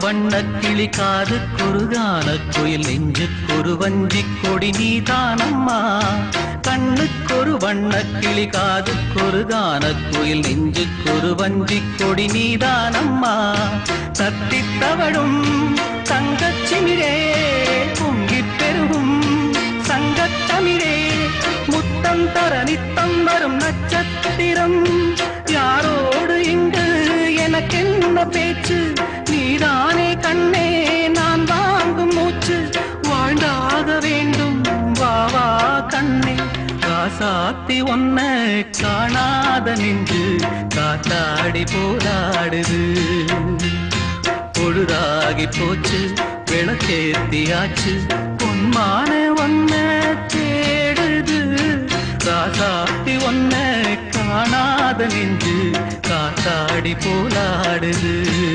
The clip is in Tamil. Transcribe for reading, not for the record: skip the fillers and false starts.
வண்ணக்கிளி காதுக்கொரு கானக்குயில் நெஞ்சுக்கொரு வஞ்சிக் கொடி நீதானம்மா கண்ணுக்கொரு வண்ணக்கிளி காதுக்கொரு கானக்குயில் நெஞ்சுக்கொரு வஞ்சிக் கொடி நீதானம்மா தத்தித் தவழும் தங்கச்சிமிழே பொங்கிப் பெருகும் சங்கத்தமிழே முத்தம் தர நித்தம் வரும் நட்சத்திரம் யாரோடு இங்கு எனக்கென்ன பேச்சு நீதானே கண்ணே நான் வாங்கும் மூச்சு வாழ்ந்தாக வேண்டும் வா வா கண்ணே ராசாத்தி ஒன்ன காணாத நின்று காத்தாடி போராடுது பொழுதாகி போச்சு விளக்கேத்தியாச்சு பொன்மான ஒன்ன தேடுது ராசாத்தி ஒன்ன காணாத நின்று காத்தாடி போராடுது